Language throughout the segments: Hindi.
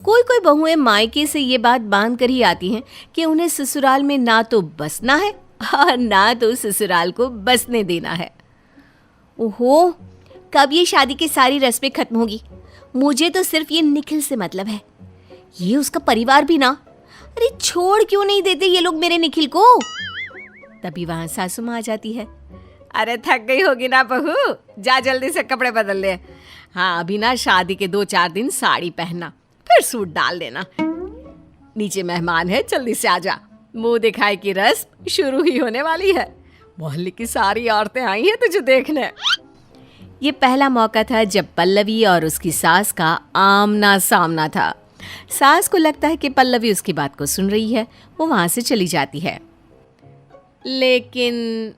कोई कोई बहुएं मायके से ये बात बांध कर ही आती हैं कि उन्हें ससुराल में ना तो बसना है और ना तो ससुराल को बसने देना है। ओहो, कब ये शादी की सारी रस्में खत्म होगी? मुझे तो सिर्फ ये निखिल से मतलब है, ये उसका परिवार भी ना। अरे छोड़ क्यों नहीं देते ये लोग मेरे निखिल को? तभी वहां सासू माँ आ जाती है। अरे थक गई होगी ना बहू, जा जल्दी से कपड़े बदल ले। हाँ, अभी ना शादी के 2-4 दिन साड़ी पहनना, फिर सूट डाल देना। नीचे मेहमान है, जल्दी से आजा, मुंह दिखाई की रस्म शुरू ही होने वाली है। मोहल्ले की सारी औरतें आई हैं तुझे देखने। ये पहला मौका था जब पल्लवी और उसकी सास का आमना सामना था। सास को लगता है कि पल्लवी उसकी बात को सुन रही है, वो वहां से चली जाती है। लेकिन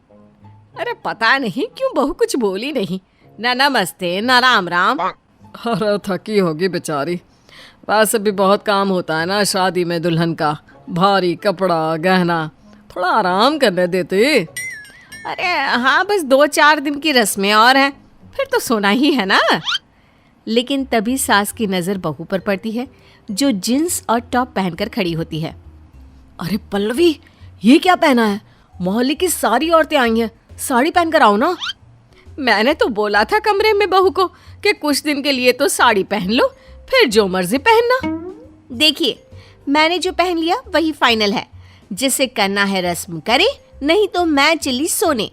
अरे पता नहीं क्यों बहू कुछ बोली नहीं, ना नमस्ते ना राम राम। अरे थकी होगी बेचारी, वैसे भी बहुत काम होता है ना शादी में दुल्हन का, भारी कपड़ा गहना, थोड़ा आराम करने देते। अरे हाँ, बस 2-4 दिन की रस्में और हैं, फिर तो सोना ही है ना। लेकिन तभी सास की नज़र बहू पर पड़ती है, जो जींस और टॉप पहनकर खड़ी होती है। अरे पल्लवी, ये क्या पहना है? मोहल्ले की सारी औरतें आई हैं, साड़ी पहनकर आओ ना। मैंने तो बोला था कमरे में बहू को कि कुछ दिन के लिए तो साड़ी पहन लो, फिर जो मर्जी पहनना। देखिए, मैंने जो पहन लिया वही फाइनल है। जिसे करना है रस्म करे, नहीं तो मैं चली सोने।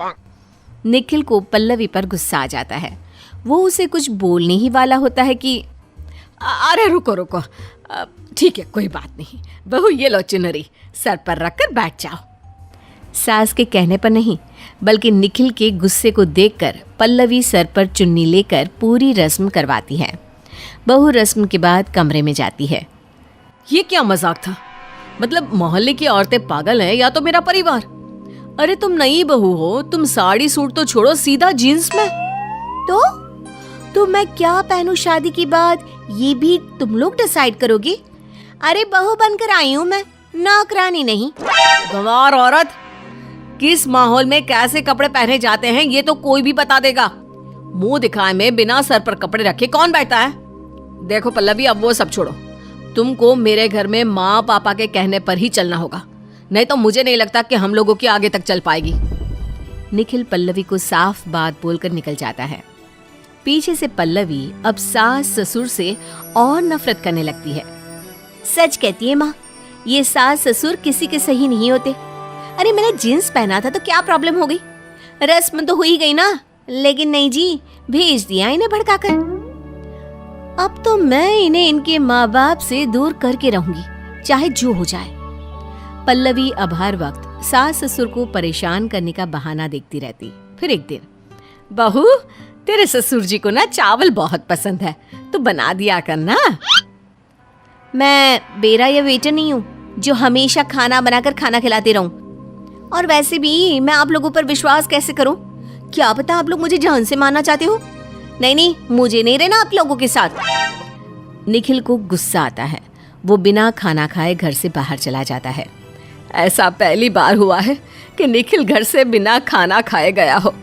निखिल को पल्लवी पर गुस्सा आ जाता है। वो उसे कुछ बोलने ही वाला होता है कि अरे रुको रुको, ठीक है कोई बात नहीं बहू, ये लो चुनरी, सर पर रखकर बैठ जाओ। सास के कहने पर नहीं, बल्कि निखिल के गुस्से को देखकर पल्लवी सर पर चुन्नी लेकर पूरी रस्म करवाती है। बहू रस्म के बाद कमरे में जाती है। ये क्या मजाक था? मतलब मोहल्ले की औरतें पागल हैं या तो मेरा परिवार? अरे तुम नई बहू हो, तुम साड़ी सूट तो छोड़ो, सीधा जीन्स में। तो मैं क्या पहनूं शादी के बाद, ये भी तुम लोग डिसाइड करोगे? अरे बहू बनकर आई हूँ मैं, नौकरानी नहीं। गंवार औरत, किस माहौल में कैसे कपड़े पहने जाते हैं ये तो कोई भी बता देगा। मुंह दिखाए में बिना सर पर कपड़े रखे कौन बैठता है? देखो पल्लवी, अब वो सब छोड़ो, तुमको मेरे घर में माँ पापा के कहने पर ही चलना होगा, नहीं तो मुझे नहीं लगता कि हम लोगों की आगे तक चल पाएगी। निखिल पल्लवी को साफ बात बोलकर निकल जाता है। पीछे से पल्लवी अब सास ससुर से और नफरत करने लगती है। सच कहती है माँ, ये सास ससुर किसी के सही नहीं होते। अरे मैंने जींस पहना था तो क्या प्रॉब्लम हो गई? रस्म तो हुई गई ना। लेकिन नहीं जी, भेज दिया इन्हें भड़काकर। अब तो मैं इन्हें इनके माँ बाप से दूर करके रहूंगी, चाहे जो हो जाए। पल्लवी अब हर वक्त सास ससुर को परेशान करने का बहाना देखती रहती। फिर एक दिन, बहू तेरे ससुर जी को ना चावल बहुत पसंद है, तो बना दिया करना। मैं बेरा या वेटर नहीं हूँ जो हमेशा खाना बनाकर खाना खिलाते रहूं। और वैसे भी मैं आप लोगों पर विश्वास कैसे करूं? क्या पता आप लोग मुझे जान से मारना चाहते हो। नहीं, मुझे नहीं रहना आप लोगों के साथ। निखिल को गुस्सा आता है। वो बिना खाना खाए घर से बाहर चला जाता है। ऐसा पहली बार हुआ है कि निखिल घर से बिना खाना खाए गया हो।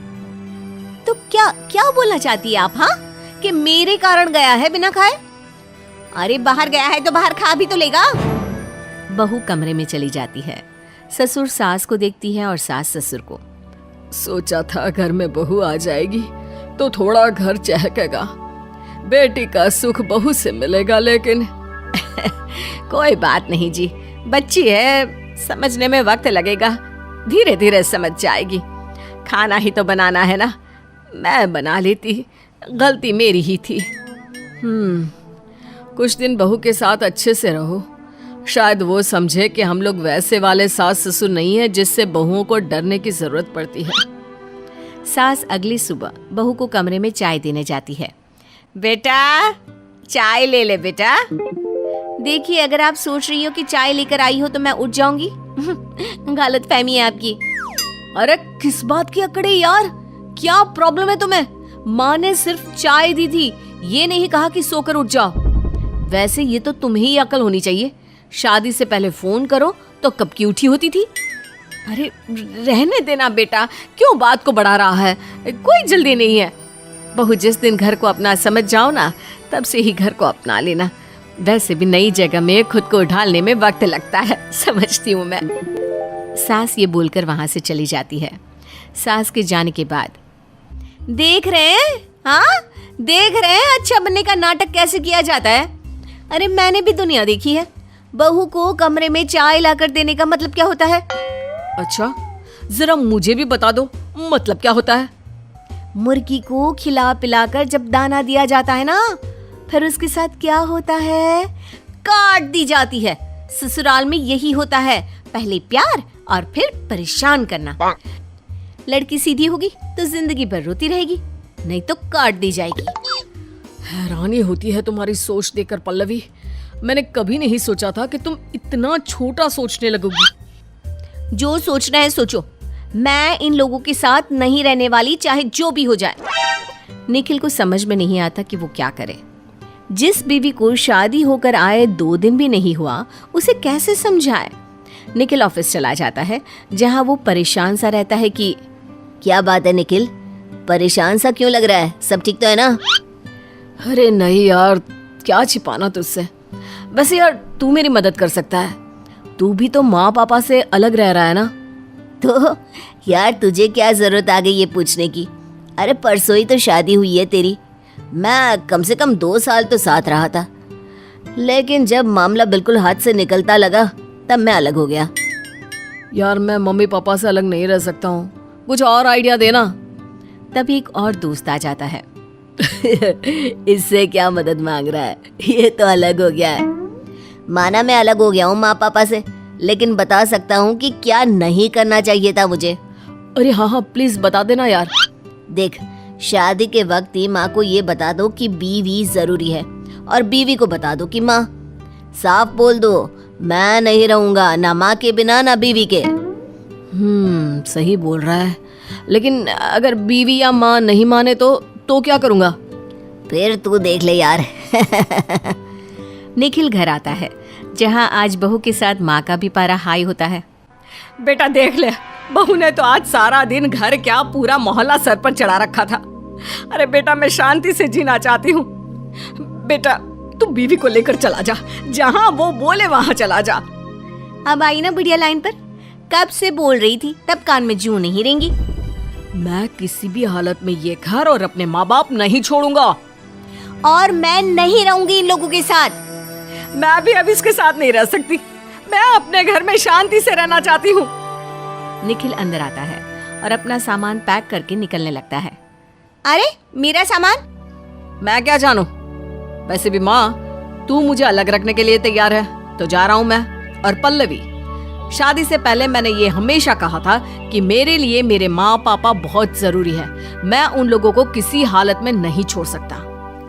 तो क्या बोलना चाहती है आप? हाँ, कि मेरे कारण गया है बिना खाए? अरे बाहर गया है तो बाहर खा भी तो लेगा। बहू कमरे में चली जाती है। ससुर सास को देखती है और सास ससुर को। सोचा था घर में बहू आ जाएगी तो थोड़ा घर चहकेगा, बेटी का सुख बहू से मिलेगा, लेकिन कोई बात नहीं जी, बच्ची है, समझने में वक्त लगेगा, धीरे धीरे समझ जाएगी। खाना ही तो बनाना है ना, मैं बना लेती, गलती मेरी ही थी। कुछ दिन बहू के साथ अच्छे से रहो, शायद वो समझे कि हम लोग वैसे वाले सास ससुर नहीं है जिससे बहुओं को डरने की जरूरत पड़ती है। सास अगली सुबह बहू को कमरे में चाय देने जाती है। बेटा चाय ले ले बेटा। देखिए, अगर आप सोच रही हो कि चाय लेकर आई हो तो मैं उठ जाऊंगी, गलत फहमी है आपकी। अरे किस बात की अकड़ है यार, क्या प्रॉब्लम है तुम्हें? माँ ने सिर्फ चाय दी थी, ये नहीं कहा कि सोकर उठ जाओ। वैसे ये तो तुम्हें ही अकल होनी चाहिए, शादी से पहले फोन करो तो कब की उठी होती थी। अरे रहने देना बेटा, क्यों बात को बढ़ा रहा है, कोई जल्दी नहीं है। बहू जिस दिन घर को अपना समझ जाओ ना, तब से ही घर को अपना लेना। वैसे भी नई जगह में खुद को ढालने में वक्त लगता है, समझती हूँ मैं। सास ये बोलकर वहां से चली जाती है। सास के जाने के बाद, देख रहे हैं, हाँ देख रहे हैं अच्छा बनने का नाटक कैसे किया जाता है। अरे मैंने भी दुनिया देखी है। बहू को कमरे में चाय लाकर देने का मतलब क्या होता है? अच्छा, जरा मुझे भी बता दो, मतलब क्या होता है? मुर्गी को खिला पिलाकर जब दाना दिया जाता है ना, फिर उसके साथ क्या होता है? काट दी जाती है। ससुराल में यही होता है, पहले प्यार और फिर परेशान करना। लड़की सीधी होगी तो जिंदगी भर रोती रहेगी, नहीं तो काट दी जाएगी। हैरानी होती है तुम्हारी सोच देखकर पल्लवी। मैंने कभी नहीं सोचा था कि तुम इतना छोटा सोचने लगोगी। जो सोचना है सोचो, मैं इन लोगों के साथ नहीं रहने वाली, चाहे जो भी हो जाए। निखिल को समझ में नहीं आता कि वो क्या करे। जिस बीवी को शादी होकर आए 2 दिन भी नहीं हुआ, उसे कैसे समझाए। निखिल ऑफिस चला जाता है, जहां वो परेशान सा रहता है कि क्या बात है निखिल, परेशान सा क्यों लग रहा है? सब ठीक तो है ना? अरे नहीं यार, क्या छिपाना तुझसे। वैसे यार तू मेरी मदद कर सकता है। तू भी तो माँ पापा से अलग रह रहा है ना। तो यार तुझे क्या जरूरत आ गई ये पूछने की? अरे परसों ही तो शादी हुई है तेरी। मैं कम से कम 2 साल तो साथ रहा था, लेकिन जब मामला बिल्कुल हाथ से निकलता लगा तब मैं अलग हो गया। यार मैं मम्मी पापा से अलग नहीं रह सकता हूँ, कुछ और आइडिया देना। तभी एक और दोस्त आ जाता है। इससे क्या मदद मांग रहा है? ये तो अलग हो गया है। माना मैं अलग हो गया हूँ माँ पापा से, लेकिन बता सकता हूँ कि क्या नहीं करना चाहिए था मुझे। अरे हाँ हाँ प्लीज बता देना यार। देख, शादी के वक्त ही माँ को ये बता दो कि बीवी जरूरी है, और बीवी को बता दो कि माँ। साफ बोल दो, मैं नहीं रहूंगा ना माँ के बिना ना बीवी के। सही बोल रहा है, लेकिन अगर बीवी या माँ नहीं माने तो क्या करूँगा? फिर तू देख ले यार। निखिल घर आता है, जहाँ आज बहू के साथ माँ का भी पारा हाई होता है। बेटा देख ले, बहू ने तो आज सारा दिन घर क्या पूरा मोहल्ला सर पर चढ़ा रखा था। अरे बेटा मैं शांति से जीना चाहती हूँ। बेटा तू बीवी को लेकर चला जा, जहाँ वो बोले वहाँ चला जा। अब आई ना बढ़िया लाइन पर। कब से बोल रही थी, तब कान में जूं नहीं रहेंगी। मैं किसी भी हालत में ये घर और अपने माँ बाप नहीं छोड़ूंगा। और मैं नहीं रहूंगी इन लोगों के साथ। मैं भी अब इसके साथ नहीं रह सकती। मैं अपने घर में शांति से रहना चाहती हूँ। निखिल अंदर आता है और अपना सामान पैक करके निकलने लगता है। अरे मेरा सामान? मैं क्या जानू। वैसे भी माँ, तू मुझे अलग रखने के लिए तैयार है तो जा रहा हूँ मैं। और पल्लवी, शादी से पहले मैंने ये हमेशा कहा था कि मेरे लिए मेरे माँ पापा बहुत जरूरी है। मैं उन लोगों को किसी हालत में नहीं छोड़ सकता,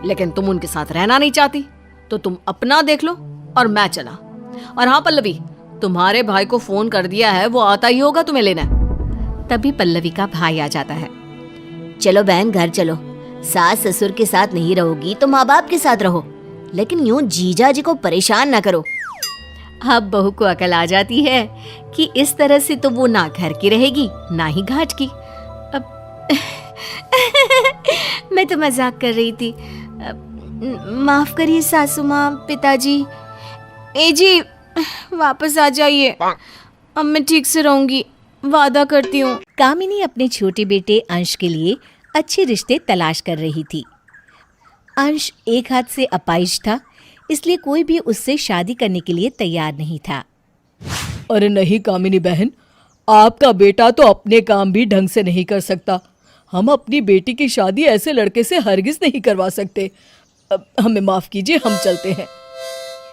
लेकिन तुम उनके साथ रहना नहीं चाहती तो तुम अपना देख लो और मैं चला। और हाँ पल्लवी, तुम्हारे भाई को फोन कर दिया है, वो आता ही होगा तुम्हें लेना। तभी पल्लवी का भाई आ जाता है। चलो बहन घर चलो, सास ससुर के साथ नहीं रहोगी तो माँ बाप के साथ रहो, लेकिन यूं जीजा जी को परेशान ना करो। अब बहू को अकल आ जाती है कि इस तरह से तो वो ना घर की रहेगी ना ही घाट की। अब मैं तो मजाक कर रही थी, माफ करिए सासू माँ, पिताजी। ए जी वापस आ जाइए, अब मैं ठीक से रहूंगी, वादा करती हूँ। कामिनी अपने छोटे बेटे अंश के लिए अच्छे रिश्ते तलाश कर रही थी। अंश एक हाथ से अपाहिज था, इसलिए कोई भी उससे शादी करने के लिए तैयार नहीं था। अरे नहीं कामिनी बहन, आपका बेटा तो अपने काम भी ढंग से नहीं कर सकता। हम अपनी बेटी की शादी ऐसे लड़के से हरगिज नहीं करवा सकते। अब हमें माफ कीजिए, हम चलते हैं।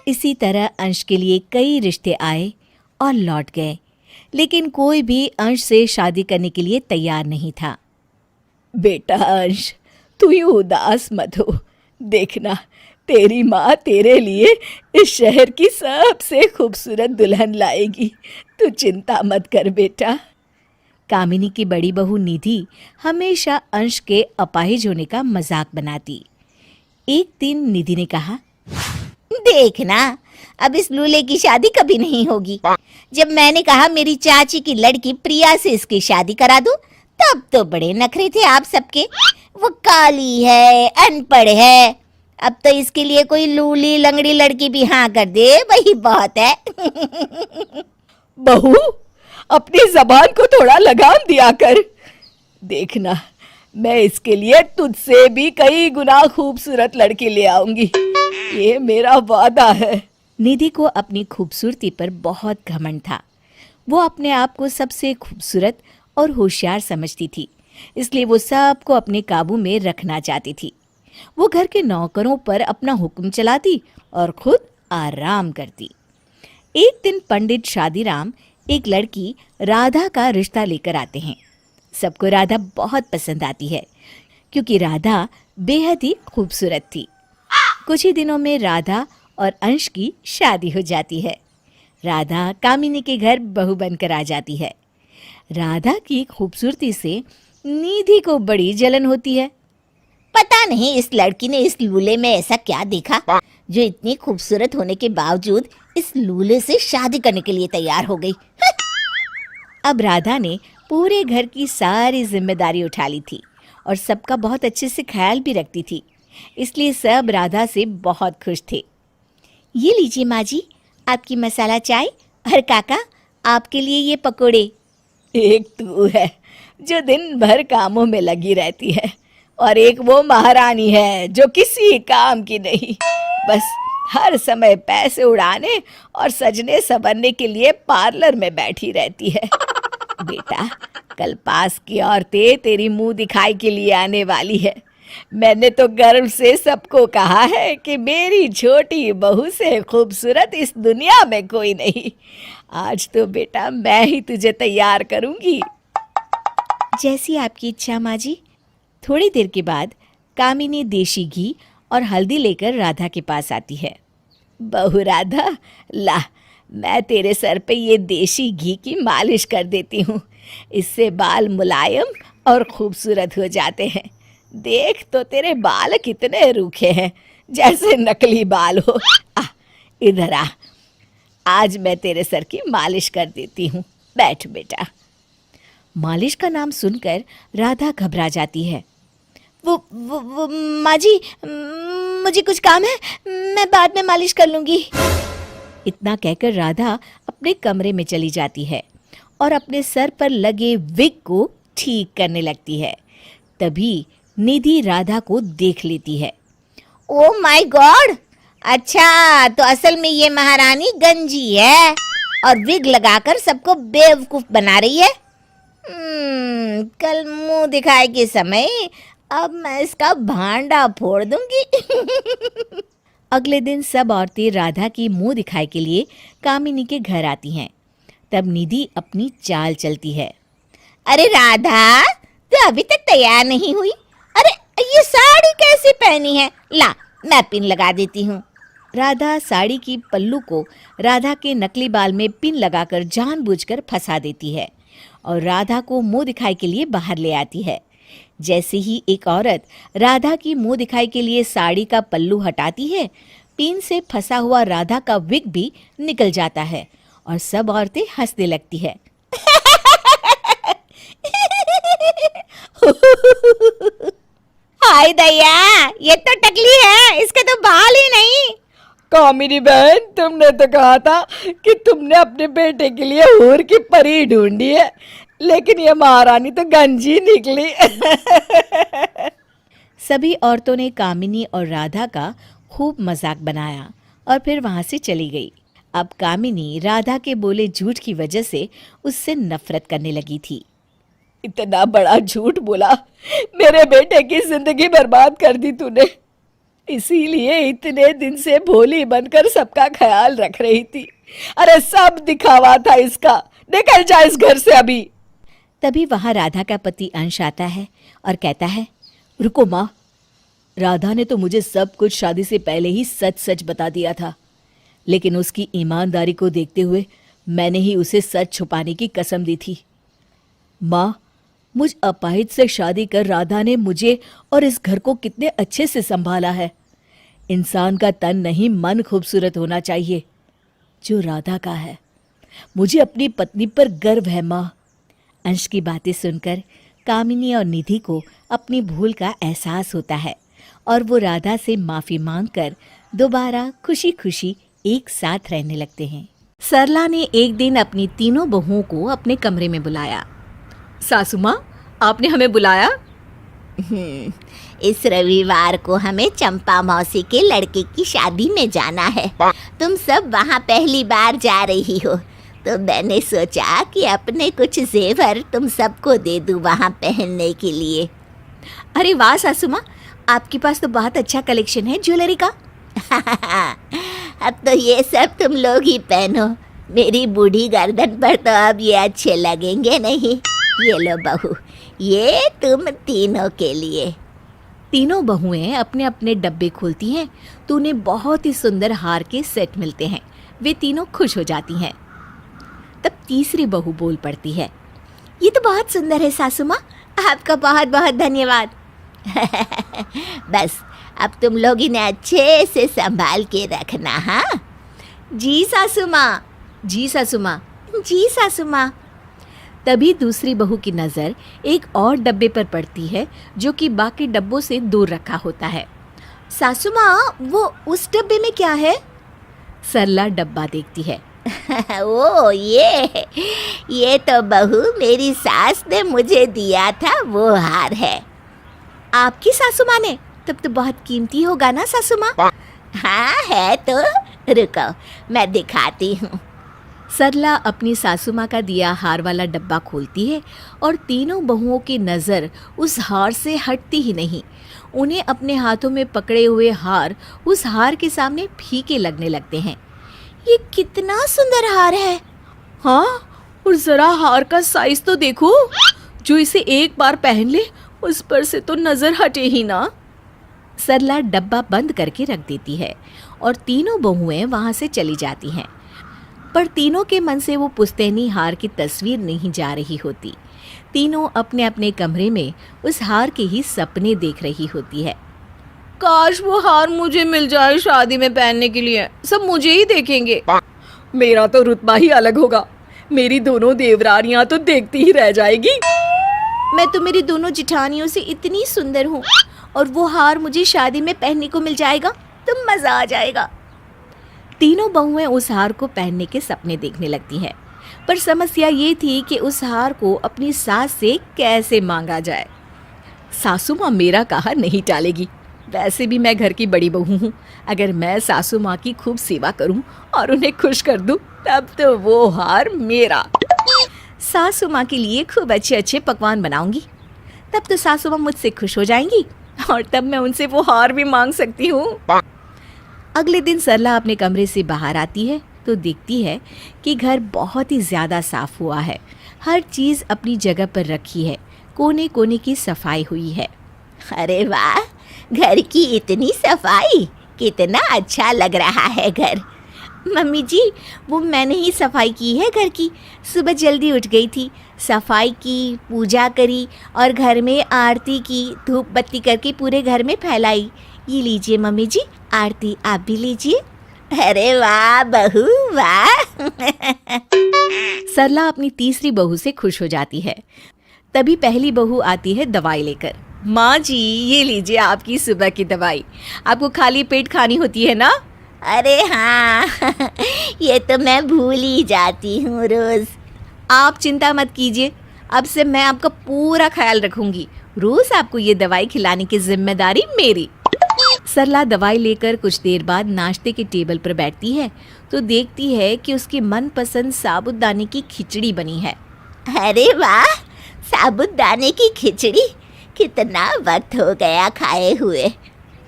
इसी तरह अंश के लिए कई रिश्ते आए और लौट गए, लेकिन कोई भी अंश से शादी करने के लिए तैयार नहीं था। बेटा अंश, तू यूं उदास मत हो। देखना, तेरी माँ तेरे लिए इस शहर की सबसे खूबसूरत दुल्हन लाएगी। तू चिंता मत कर बेटा। कामिनी की बड़ी बहू निधि हमेशा अंश के अपाहिज होने का मजाक बनाती। एक दिन निधि ने कहा, देखना अब इस लूले की शादी कभी नहीं होगी। जब मैंने कहा मेरी चाची की लड़की प्रिया से इसकी शादी करा दूं, तब तो बड़े नखरे थे आप सबके। वो काली है, अनपढ़ है, अब तो इसके लिए कोई लूली लंगड़ी लड़की भी हाँ कर दे, वही बहुत है। बहू, अपनी जबान को थोड़ा लगाम दिया कर। देखना, मैं इसके लिए तुझसे भी कई गुना खूबसूरत लड़की ले आऊंगी, ये मेरा वादा है। निधि को अपनी खूबसूरती पर बहुत घमंड था। वो अपने आप को सबसे खूबसूरत और होशियार समझती थी, इसलिए वो सबको अपने काबू में रखना चाहती थी। वो घर के नौकरों पर अपना हुक्म चलाती और खुद आराम करती। एक दिन पंडित शादीराम एक लड़की राधा का रिश्ता लेकर आते हैं। सबको राधा बहुत पसंद आती है क्योंकि राधा बेहद ही खूबसूरत थी। कुछ ही दिनों में राधा और अंश की शादी हो जाती है। राधा कामिनी के घर बहू बनकर आ जाती है। राधा की खूबसूरती से निधि को बड़ी जलन होती है। पता नहीं इस लड़की ने इस लूले में ऐसा क्या देखा जो इतनी खूबसूरत होने के बावजूद इस लूले से शादी करने के लिए तैयार हो गई। अब राधा ने पूरे घर की सारी जिम्मेदारी उठा ली थी और सबका बहुत अच्छे से ख्याल भी रखती थी, इसलिए सब राधा से बहुत खुश थे। ये लीजिए माँ जी, आपकी मसाला चाय, और काका आपके लिए ये पकोड़े। एक तू है जो दिन भर कामों में लगी रहती है, और एक वो महारानी है जो किसी काम की नहीं, बस हर समय पैसे उड़ाने और सजने संवरने के लिए पार्लर में बैठी रहती है। बेटा, कल पास की औरतें तेरी मुंह दिखाई के लिए आने वाली है। मैंने तो गर्व से सबको कहा है कि मेरी छोटी बहू से खूबसूरत इस दुनिया में कोई नहीं। आज तो बेटा मैं ही तुझे तैयार करूंगी। जैसी आपकी इच्छा माँ जी। थोड़ी देर के बाद कामिनी देशी घी और हल्दी लेकर राधा के पास आती है। बहू राधा, ला, मैं तेरे सर पे ये देशी घी की मालिश कर देती हूँ। इससे बाल मुलायम और खूबसूरत हो जाते हैं। देख तो तेरे बाल कितने रूखे हैं, जैसे नकली बाल हो। इधर आ, आज मैं तेरे सर की मालिश कर देती हूँ। बैठ बेटा। मालिश का नाम सुनकर राधा घबरा जाती है। वो माँ जी, मुझे कुछ काम है, मैं बाद में मालिश कर लूँगी। इतना कहकर राधा अपने कमरे में चली जाती है और अपने सर पर लगे विग को ठीक करने लगती है। तभी निधि राधा को देख लेती है। Oh my God! अच्छा, तो असल में ये महारानी गंजी है और विग लगाकर सबको बेवकूफ बना रही है। कल मुंह दिखाए के समय अब मैं इसका भांडा फोड़ दूंगी। अगले दिन सब औरतें राधा की मुंह दिखाई के लिए कामिनी के घर आती हैं। तब निधि अपनी चाल चलती है। अरे राधा, तू अभी तक तैयार नहीं हुई? अरे ये साड़ी कैसी पहनी है? ला, मैं पिन लगा देती हूँ। राधा साड़ी की पल्लू को राधा के नकली बाल में पिन लगाकर जानबूझकर फंसा देती है और राधा को मुंह दिखाई के लिए बाहर ले आती है। जैसे ही एक औरत राधा की मुंह दिखाई के लिए साड़ी का पल्लू हटाती है, पिन से फंसा हुआ राधा का विग भी निकल जाता है और सब औरतें हंसने लगती है। हाय दया, ये तो टकली है, इसके तो बाल ही नहीं। कामिनी बहन, तुमने तो कहा था कि तुमने अपने बेटे के लिए हूर की परी ढूंढी है, लेकिन ये महारानी तो गंजी निकली। सभी औरतों ने कामिनी और राधा का खूब मजाक बनाया और फिर वहां से चली गई। अब कामिनी राधा के बोले झूठ की वजह से उससे नफरत करने लगी थी। इतना बड़ा झूठ बोला, मेरे बेटे की जिंदगी बर्बाद कर दी तूने। इसीलिए इतने दिन से भोली बनकर सबका ख्याल रख रही थी। अरे सब दिखावा था इसका। निकल जा इस घर से अभी। तभी वहां राधा का पति अंश आता है और कहता है, रुको माँ, राधा ने तो मुझे सब कुछ शादी से पहले ही सच सच बता दिया था, लेकिन उसकी ईमानदारी को देखते हुए मैंने ही उसे सच छुपाने की कसम दी थी। माँ, मुझ अपाहिज से शादी कर राधा ने मुझे और इस घर को कितने अच्छे से संभाला है। इंसान का तन नहीं, मन खूबसूरत होना चाहिए, जो राधा का है। मुझे अपनी पत्नी पर गर्व है माँ। अंश की बातें सुनकर कामिनी और निधि को अपनी भूल का एहसास होता है और वो राधा से माफी मांगकर दोबारा खुशी खुशी एक साथ रहने लगते हैं। सरला ने एक दिन अपनी तीनों बहुओं को अपने कमरे में बुलाया। सासू माँ, आपने हमें बुलाया? इस रविवार को हमें चंपा मौसी के लड़के की शादी में जाना है। तुम सब वहाँ पहली बार जा रही हो, तो मैंने सोचा कि अपने कुछ जेवर तुम सबको दे दूँ वहाँ पहनने के लिए। अरे वाह सासू माँ, आपके पास तो बहुत अच्छा कलेक्शन है ज्वेलरी का। अब तो ये सब तुम लोग ही पहनो, मेरी बूढ़ी गर्दन पर तो अब ये अच्छे लगेंगे नहीं। ये लो बहू, ये तुम तीनों के लिए। तीनों बहुएं अपने अपने डब्बे खोलती हैं तो उन्हें बहुत ही सुंदर हार के सेट मिलते हैं। वे तीनों खुश हो जाती हैं। तब तीसरी बहू बोल पड़ती है, ये तो बहुत सुंदर है सासू माँ, आपका बहुत बहुत धन्यवाद। बस अब तुम लोग इन्हें अच्छे से संभाल के रखना। हाँ जी सासू माँ, जी सासू माँ, जी सासू माँ। तभी दूसरी बहू की नज़र एक और डब्बे पर पड़ती है जो कि बाकी डब्बों से दूर रखा होता है। सासू माँ, वो उस डब्बे में क्या है? सरला डब्बा देखती है। ओ ये तो बहू मेरी सास ने मुझे दिया था, वो हार है। आपकी सासू माँ ने? तब तो बहुत कीमती होगा ना सासू माँ? हाँ है तो, रुको मैं दिखाती हूँ। सरला अपनी सासू माँ का दिया हार वाला डब्बा खोलती है और तीनों बहुओं की नज़र उस हार से हटती ही नहीं। उन्हें अपने हाथों में पकड़े हुए हार उस हार के सामने फीके लगने लगते हैं। ये कितना सुंदर हार है। हाँ, और जरा हार का साइज तो देखो, जो इसे एक बार पहन ले उस पर से तो नजर हटे ही ना। सरला डब्बा बंद करके रख देती है और तीनों बहुएं वहां से चली जाती हैं। पर तीनों के मन से वो पुश्तैनी हार की तस्वीर नहीं जा रही होती। तीनों अपने अपने कमरे में उस हार के ही सपने देख रही होती है। काश वो हार मुझे मिल जाए शादी में पहनने के लिए, सब मुझे ही देखेंगे। मेरा तो रुतबा ही अलग होगा, मेरी दोनों देवरानियां तो देखती ही रह जाएगी। मैं तो मेरी दोनों जिठानियों से इतनी सुंदर हूँ और वो हार मुझे शादी में पहनने को मिल जाएगा तो मज़ा आ जाएगा। तीनों बहुएं उस हार को पहनने के सपने देखने लगती हैं, पर समस्या ये थी कि उस हार को अपनी सास से कैसे मांगा जाए। सासू माँ मेरा कहा नहीं टालेगी, वैसे भी मैं घर की बड़ी बहू हूँ। अगर मैं सासू माँ की खूब सेवा करूँ और उन्हें खुश कर दूँ, तब तो वो हार मेरा। सासू माँ के लिए खूब अच्छे अच्छे पकवान बनाऊंगी, तब तो सासू माँ मुझसे खुश हो जाएंगी और तब मैं उनसे वो हार भी मांग सकती हूँ। अगले दिन सरला अपने कमरे से बाहर आती है तो देखती है कि घर बहुत ही ज़्यादा साफ हुआ है। हर चीज़ अपनी जगह पर रखी है, कोने कोने की सफाई हुई है। अरे वाह, घर की इतनी सफाई, कितना अच्छा लग रहा है घर। मम्मी जी, वो मैंने ही सफाई की है घर की। सुबह जल्दी उठ गई थी, सफाई की, पूजा करी और घर में आरती की, धूप बत्ती करके पूरे घर में फैलाई। ये लीजिए मम्मी जी, आरती आप भी लीजिए। अरे वाह बहू वाह। सरला अपनी तीसरी बहू से खुश हो जाती है। तभी पहली बहू आती है दवाई लेकर। माँ जी, ये लीजिए आपकी सुबह की दवाई। आपको खाली पेट खानी होती है ना? अरे हाँ, ये तो मैं भूल ही जाती हूँ रोज। आप चिंता मत कीजिए, अब से मैं आपका पूरा ख्याल रखूंगी। रोज आपको ये दवाई खिलाने की जिम्मेदारी मेरी। सरला दवाई लेकर कुछ देर बाद नाश्ते के टेबल पर बैठती है तो देखती है कि उसकी मनपसंद साबूदाने की खिचड़ी बनी है। अरे वाह, साबूदाने की खिचड़ी, कितना वक्त हो गया खाए हुए।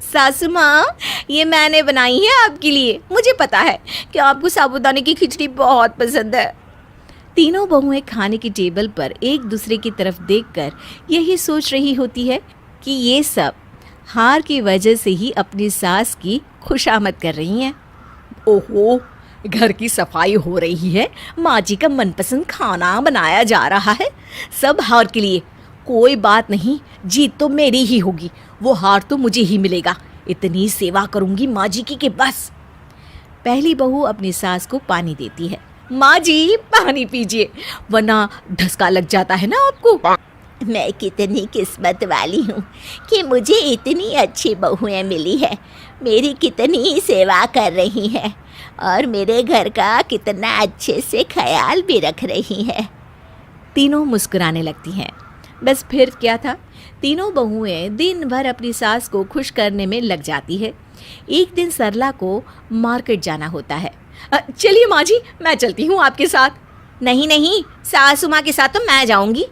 सासू माँ, ये मैंने बनाई है आपके लिए। मुझे पता है कि आपको साबूदाने की खिचड़ी बहुत पसंद है। तीनों बहुएं खाने की टेबल पर एक दूसरे की तरफ देखकर यही सोच रही होती है कि ये सब हार की वजह से ही अपनी सास की खुशामद कर रही हैं। ओहो, घर की सफाई हो रही है, माँ जी का मनपसंद खाना बनाया जा रहा है, सब हार के लिए। कोई बात नहीं, जीत तो मेरी ही होगी, वो हार तो मुझे ही मिलेगा। इतनी सेवा करूंगी माँ जी की कि बस। पहली बहू अपनी सास को पानी देती है। माँ जी, पानी पीजिए, वरना धसका लग जाता है ना आपको। मैं कितनी किस्मत वाली हूँ कि मुझे इतनी अच्छी बहुएं मिली है। मेरी कितनी सेवा कर रही हैं और मेरे घर का कितना अच्छे से ख्याल भी रख रही हैं। तीनों मुस्कुराने लगती हैं। बस फिर क्या था, तीनों बहुएं दिन भर अपनी सास को खुश करने में लग जाती है। एक दिन सरला को मार्केट जाना होता है। चलिए माँ जी, मैं चलती हूँ आपके साथ। नहीं नहीं, सासू माँ के साथ तो मैं जाऊंगी।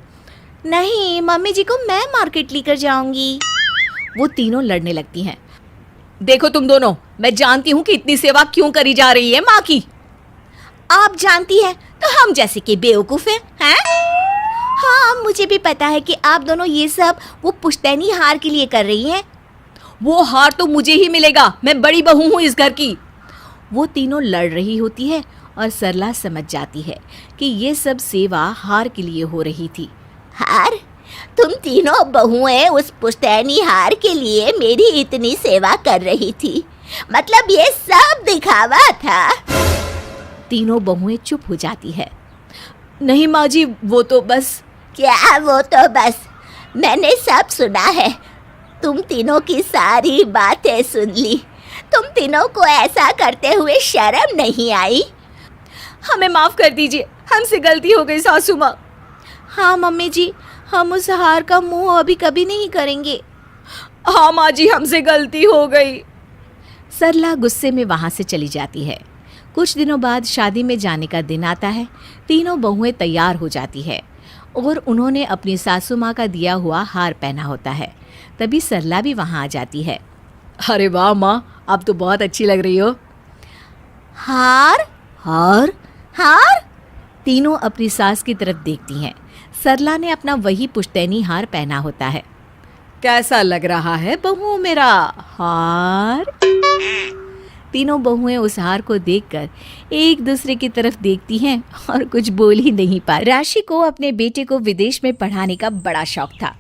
नहीं, मम्मी जी को मैं मार्केट लेकर जाऊंगी। वो तीनों लड़ने लगती हैं। देखो तुम दोनों, मैं जानती हूँ कि इतनी सेवा क्यों करी जा रही है माँ की। आप जानती हैं तो हम जैसे कि बेवकूफ हैं? हाँ, मुझे भी पता है कि आप दोनों ये सब वो पुश्तैनी हार के लिए कर रही हैं। वो हार तो मुझे ही मिलेगा, मैं बड़ी बहू हूँ इस घर की। वो तीनों लड़ रही होती है और सरला समझ जाती है कि ये सब सेवा हार के लिए हो रही थी। हार? तुम तीनों बहुएं उस पुश्तैनी हार के लिए मेरी इतनी सेवा कर रही थी, मतलब ये सब दिखावा था? तीनों बहुएं चुप हो जाती है। नहीं माँ जी, वो तो बस। क्या वो तो बस? मैंने सब सुना है। तुम तीनों की सारी बातें सुन ली। तुम तीनों को ऐसा करते हुए शर्म नहीं आई? हमें माफ कर दीजिए, हमसे गलती हो गई सासू माँ। हाँ मम्मी जी, हम उस हार का मुंह अभी कभी नहीं करेंगे। हाँ माँ जी, हमसे गलती हो गई। सरला गुस्से में वहाँ से चली जाती है। कुछ दिनों बाद शादी में जाने का दिन आता है। तीनों बहुएं तैयार हो जाती है और उन्होंने अपनी सासू माँ का दिया हुआ हार पहना होता है। तभी सरला भी वहाँ आ जाती है। अरे वाह माँ, आप तो बहुत अच्छी लग रही हो। हार? हार? हार? तीनों अपनी सास की तरफ देखती हैं। सरला ने अपना वही पुश्तैनी हार पहना होता है। कैसा लग रहा है बहू मेरा हार? तीनों बहुएं उस हार को देखकर एक दूसरे की तरफ देखती हैं और कुछ बोल ही नहीं पा। राशि को अपने बेटे को विदेश में पढ़ाने का बड़ा शौक था,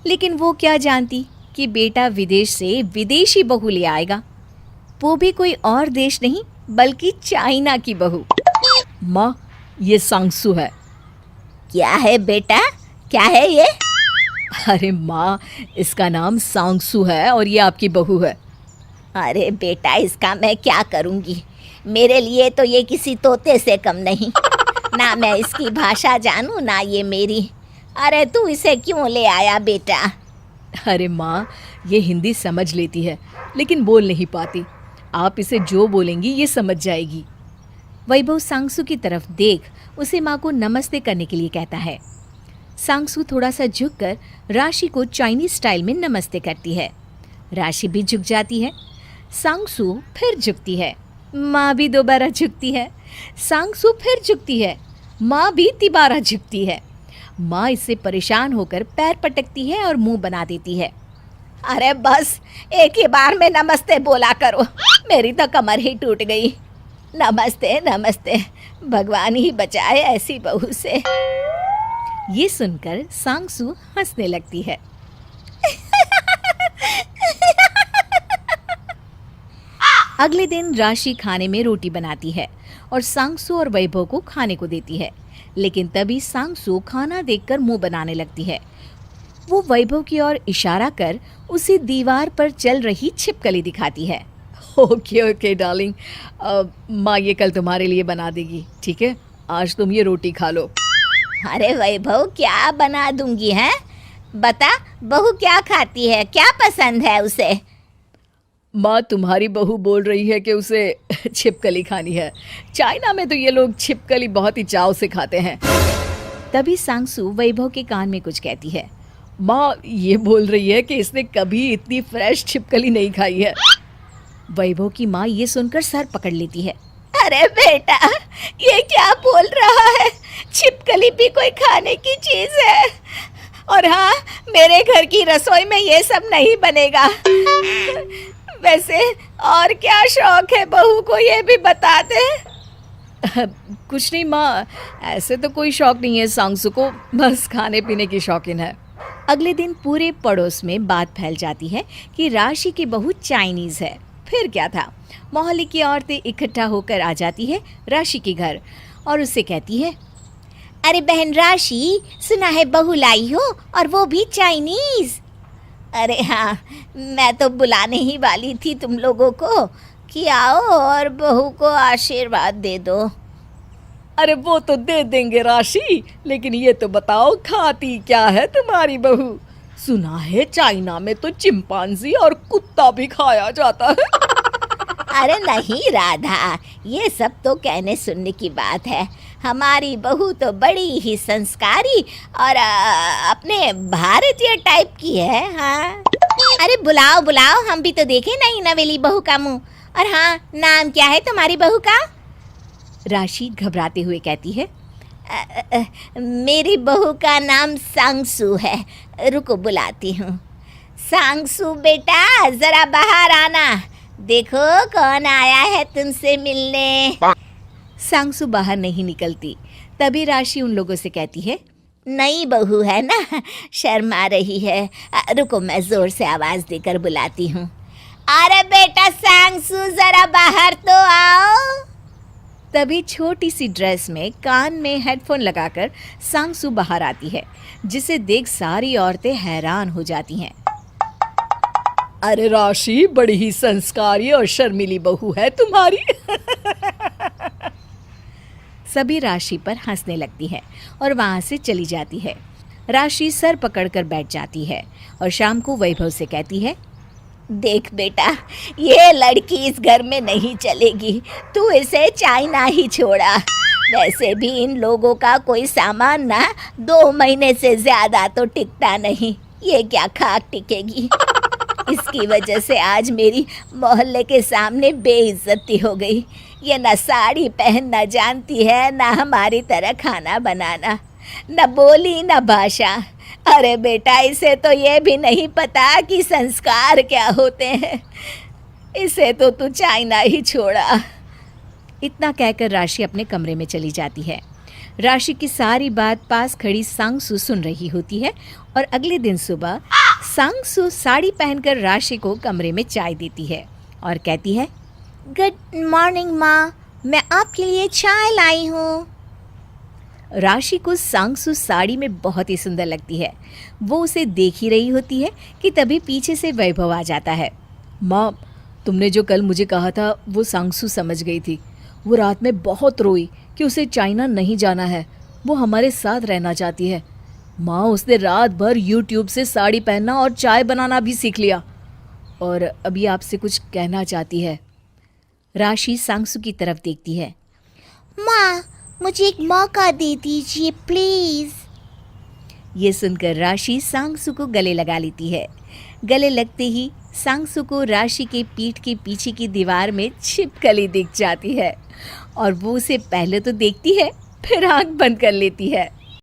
लेकिन वो क्या जानती कि बेटा विदेश से विदेशी बहू ले आएगा, वो भी कोई और देश नहीं बल्कि चाइना की बहू। माँ, ये सांगसू है। क्या है बेटा, क्या है ये? अरे माँ, इसका नाम सांगसू है और ये आपकी बहू है। अरे बेटा, इसका मैं क्या करूँगी? मेरे लिए तो ये किसी तोते से कम नहीं। ना मैं इसकी भाषा जानूँ ना ये मेरी। अरे तू इसे क्यों ले आया बेटा? अरे माँ, ये हिंदी समझ लेती है लेकिन बोल नहीं पाती। आप इसे जो बोलेंगी ये समझ जाएगी। वैभव सांगसू की तरफ देख उसे माँ को नमस्ते करने के लिए कहता है। सांगसू थोड़ा सा झुककर राशि को चाइनीज स्टाइल में नमस्ते करती है। राशि भी झुक जाती है। सांगसू फिर झुकती है। माँ भी दोबारा झुकती है। सांगसू फिर झुकती है। माँ भी तिबारा झुकती है। माँ इससे परेशान होकर पैर पटकती है और मुंह बना देती है। अरे बस, एक ही बार में नमस्ते बोला करो, मेरी तो कमर ही टूट गई। नमस्ते नमस्ते, भगवान ही बचाए ऐसी बहू से। ये सुनकर सांगसू हंसने लगती है। अगले दिन राशि खाने में रोटी बनाती है और सांगसू और वैभव को खाने को देती है, लेकिन तभी सांगसू खाना देखकर मुंह बनाने लगती है। वो वैभव की ओर इशारा कर उसे दीवार पर चल रही छिपकली दिखाती है। ओके ओके डार्लिंग, माँ ये कल तुम्हारे लिए बना देगी, ठीक है? आज तुम ये रोटी खा लो। अरे वैभव, क्या बना दूंगी है? बता, बहू क्या खाती है, क्या पसंद है उसे? माँ, तुम्हारी बहू बोल रही है कि उसे छिपकली खानी है। चाइना में तो ये लोग छिपकली बहुत ही चाव से खाते हैं। तभी सांगसू वैभव के कान में कुछ कहती है। माँ ये बोल रही है कि इसने कभी इतनी फ्रेश छिपकली नहीं खाई है। वैभव की माँ ये सुनकर सर पकड़ लेती है। अरे बेटा, ये क्या बोल रहा है? छिपकली भी कोई खाने की चीज है? और हाँ, मेरे घर की रसोई में ये सब नहीं बनेगा। वैसे और क्या शौक है बहू को, ये भी बता दे। कुछ नहीं माँ, ऐसे तो कोई शौक नहीं है सांगसू को, बस खाने पीने की शौकीन है। अगले दिन पूरे पड़ोस में बात फैल जाती है कि राशि की बहू चाइनीज है। फिर क्या था, मोहल्ले की औरतें इकट्ठा होकर आ जाती है राशि के घर और उससे कहती है, अरे बहन राशि, सुना है बहू लाई हो, और वो भी चाइनीज। अरे हाँ, मैं तो बुलाने ही वाली थी तुम लोगों को कि आओ और बहू को आशीर्वाद दे दो। अरे वो तो दे देंगे राशि, लेकिन ये तो बताओ खाती क्या है तुम्हारी बहू? सुना है चाइना में तो चिंपांजी और कुत्ता भी खाया जाता है। अरे नहीं राधा, ये सब तो कहने सुनने की बात है। हमारी बहू तो बड़ी ही संस्कारी और अपने भारतीय टाइप की है। हाँ, अरे बुलाओ बुलाओ, हम भी तो देखें नई नवेली बहू का मुंह। और हाँ, नाम क्या है तुम्हारी बहू का? राशि घबराते हुए कहती है, मेरी बहू का नाम सांगसू है। रुको बुलाती हूँ। सांगसू बेटा, जरा बाहर आना, देखो कौन आया है तुमसे मिलने। सांगसू बाहर नहीं निकलती। तभी राशि उन लोगों से कहती है, नई बहू है ना, शर्मा रही है। रुको मैं जोर से आवाज देकर बुलाती हूँ। अरे बेटा सांगसू, जरा बाहर तो आओ। तभी छोटी सी ड्रेस में कान में हेडफोन लगाकर सांगसू बाहर आती है, जिसे देख सारी औरतें हैरान हो जाती हैं। अरे राशि, बड़ी ही संस्कारी और शर्मीली बहू है तुम्हारी। सभी राशि पर हंसने लगती है और वहाँ से चली जाती है। राशि सर पकड़कर बैठ जाती है और शाम को वैभव से कहती है, देख बेटा, ये लड़की इस घर में नहीं चलेगी, तू इसे चाइना ही छोड़ा। वैसे भी इन लोगों का कोई सामान ना 2 महीने से ज्यादा तो टिकता नहीं, ये क्या खाक टिकेगी। इसकी वजह से आज मेरी मोहल्ले के सामने बेइज्जती हो गई। ये न साड़ी पहनना जानती है, न हमारी तरह खाना बनाना, न बोली न भाषा। अरे बेटा, इसे तो ये भी नहीं पता कि संस्कार क्या होते हैं। इसे तो तू चाइना ही छोड़ा। इतना कहकर राशि अपने कमरे में चली जाती है। राशि की सारी बात पास खड़ी सांगसू सुन रही होती है और अगले दिन सुबह सांगसू साड़ी पहनकर राशि को कमरे में चाय देती है और कहती है, गुड मॉर्निंग माँ, मैं आपके लिए चाय लाई हूँ। राशि को सांगसू साड़ी में बहुत ही सुंदर लगती है। वो उसे देख ही रही होती है कि तभी पीछे से वैभव आ जाता है। माँ, तुमने जो कल मुझे कहा था वो सांगसू समझ गई थी। वो रात में बहुत रोई कि उसे चाइना नहीं जाना है, वो हमारे साथ रहना चाहती है। माँ, उसने रात भर YouTube से साड़ी पहनना और चाय बनाना भी सीख लिया और अभी आपसे कुछ कहना चाहती है। राशि सांगसू की तरफ देखती है। माँ, मुझे एक मौका दे दीजिए प्लीज। ये सुनकर राशि सांगसू को गले लगा लेती है। गले लगते ही सांगसू को राशि के पीठ के पीछे की दीवार में छिपकली दिख जाती है और वो उसे पहले तो देखती है, फिर आंख बंद कर लेती है।